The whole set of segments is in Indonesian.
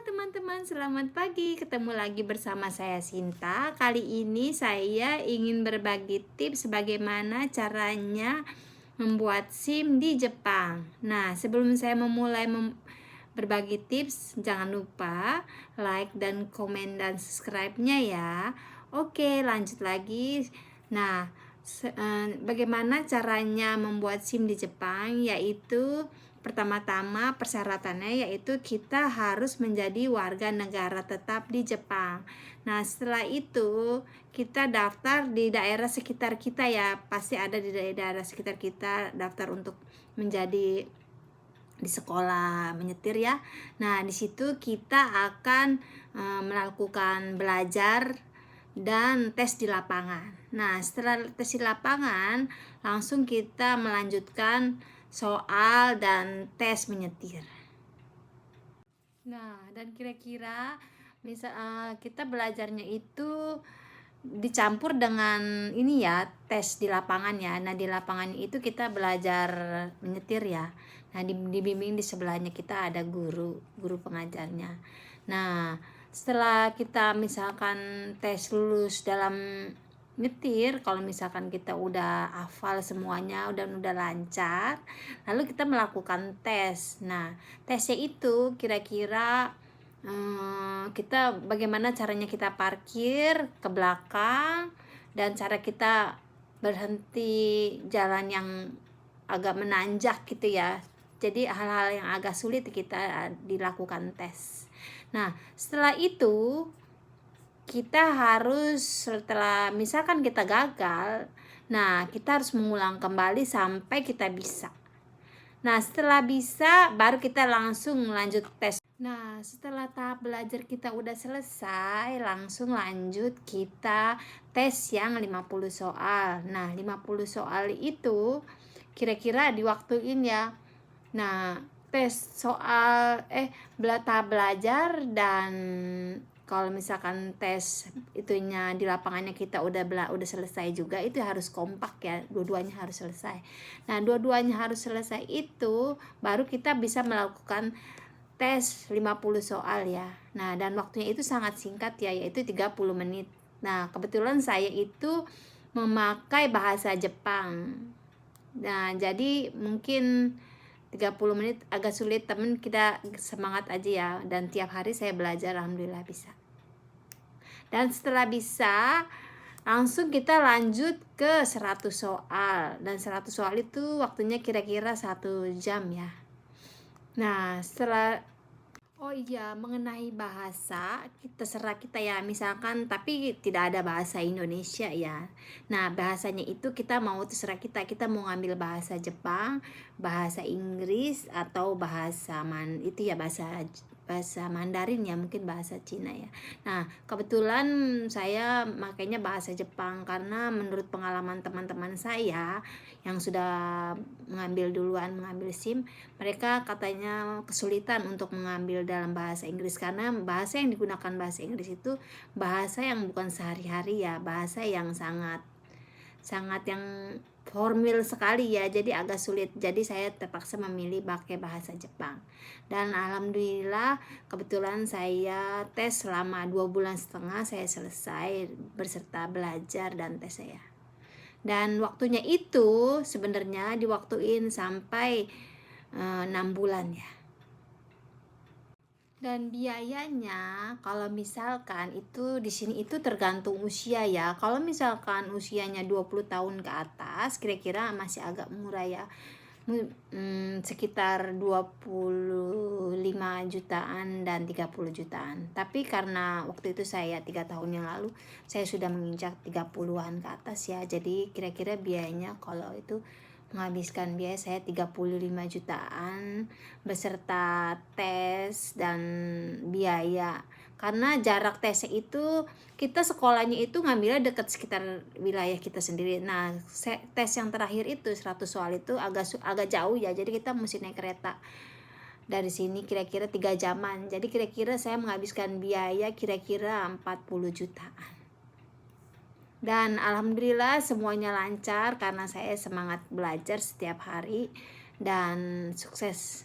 teman-teman, selamat pagi. Ketemu lagi bersama saya Sinta. Kali ini saya ingin berbagi tips bagaimana caranya membuat SIM di Jepang. Nah, sebelum saya memulai berbagi tips, jangan lupa like dan komen dan subscribe-nya ya. Oke, lanjut lagi. Nah, bagaimana caranya membuat SIM di Jepang, yaitu pertama-tama persyaratannya yaitu kita harus menjadi warga negara tetap di Jepang. Nah, setelah itu kita daftar di daerah sekitar kita ya. Pasti ada di daerah sekitar kita daftar untuk menjadi di sekolah menyetir ya. Nah, di situ kita akan melakukan belajar dan tes di lapangan. Nah, setelah tes di lapangan, langsung kita melanjutkan soal dan tes menyetir. Nah, dan kira-kira kita belajarnya itu dicampur dengan ini ya, tes di lapangan ya. Nah, di lapangan itu kita belajar menyetir ya. Nah, dibimbing di sebelahnya kita ada guru pengajarnya. Nah, setelah kita misalkan tes lulus dalam nyetir, kalau misalkan kita udah hafal semuanya udah lancar, lalu kita melakukan tes. Nah, tesnya itu kira-kira kita bagaimana caranya kita parkir ke belakang dan cara kita berhenti jalan yang agak menanjak gitu ya. Jadi hal-hal yang agak sulit kita dilakukan tes. Nah, setelah itu kita harus, setelah misalkan kita gagal, nah kita harus mengulang kembali sampai kita bisa. Nah, setelah bisa baru kita langsung lanjut tes. Nah, setelah tahap belajar kita udah selesai, langsung lanjut kita tes yang 50 soal. Nah, 50 soal itu kira-kira diwaktuin ya. Nah, tes soal tahap belajar dan kalau misalkan tes itunya di lapangannya kita udah selesai juga, itu harus kompak ya, dua-duanya harus selesai. Nah, dua-duanya harus selesai itu baru kita bisa melakukan tes 50 soal ya. Nah, dan waktunya itu sangat singkat ya, yaitu 30 menit. Nah, kebetulan saya itu memakai bahasa Jepang. Nah, jadi mungkin 30 menit agak sulit, temen kita semangat aja ya, dan tiap hari saya belajar, alhamdulillah bisa. Dan setelah bisa, langsung kita lanjut ke 100 soal, dan 100 soal itu waktunya kira-kira 1 jam ya. Nah, setelah mengenai bahasa, terserah kita ya, misalkan tapi tidak ada bahasa Indonesia ya. Nah, bahasanya itu kita mau, terserah kita mau ngambil bahasa Jepang, bahasa Inggris, atau bahasa bahasa Mandarin ya, mungkin bahasa Cina ya. Nah, kebetulan saya makanya bahasa Jepang karena menurut pengalaman teman-teman saya yang sudah mengambil SIM, mereka katanya kesulitan untuk mengambil dalam bahasa Inggris karena bahasa yang digunakan bahasa Inggris itu bahasa yang bukan sehari-hari ya, bahasa yang sangat yang formal sekali ya, jadi agak sulit. Jadi saya terpaksa memilih pakai bahasa Jepang. Dan alhamdulillah kebetulan saya tes selama 2,5 bulan saya selesai beserta belajar dan tes saya. Dan waktunya itu sebenarnya diwaktuin sampai 6 bulan ya. Dan biayanya kalau misalkan itu di sini itu tergantung usia ya. Kalau misalkan usianya 20 tahun ke atas kira-kira masih agak murah ya. Sekitar 25 jutaan dan 30 jutaan. Tapi karena waktu itu saya 3 tahun yang lalu saya sudah menginjak 30-an ke atas ya. Jadi kira-kira biayanya kalau itu menghabiskan biaya saya 35 jutaan beserta tes dan biaya. Karena jarak tesnya itu kita sekolahnya itu ngambilnya dekat sekitar wilayah kita sendiri. Nah, tes yang terakhir itu 100 soal itu agak jauh ya. Jadi kita mesti naik kereta. Dari sini kira-kira 3 jaman. Jadi kira-kira saya menghabiskan biaya kira-kira 40 jutaan. Dan alhamdulillah semuanya lancar karena saya semangat belajar setiap hari dan sukses,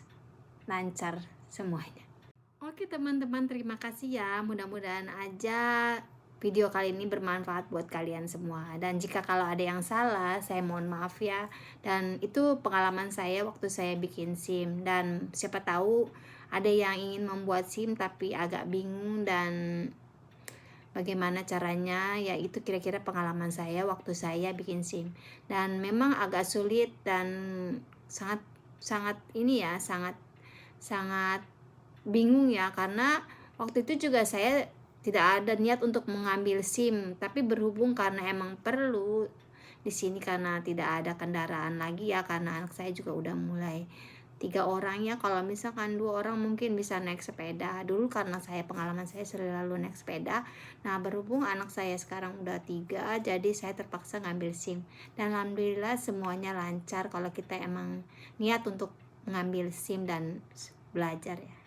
lancar semuanya. Oke teman-teman, terima kasih ya. Mudah-mudahan aja video kali ini bermanfaat buat kalian semua. Dan jika kalau ada yang salah, saya mohon maaf ya. Dan itu pengalaman saya waktu saya bikin SIM. Dan siapa tahu ada yang ingin membuat SIM tapi agak bingung dan bagaimana caranya, ya itu kira-kira pengalaman saya waktu saya bikin SIM. Dan memang agak sulit dan sangat sangat ini ya, sangat sangat bingung ya, karena waktu itu juga saya tidak ada niat untuk mengambil SIM, tapi berhubung karena emang perlu di sini karena tidak ada kendaraan lagi ya, karena anak saya juga udah mulai 3 orang ya. Kalau misalkan 2 orang mungkin bisa naik sepeda dulu, karena saya pengalaman saya selalu naik sepeda. Nah berhubung anak saya sekarang udah 3, jadi saya terpaksa ngambil SIM. Dan alhamdulillah semuanya lancar kalau kita emang niat untuk mengambil SIM dan belajar ya.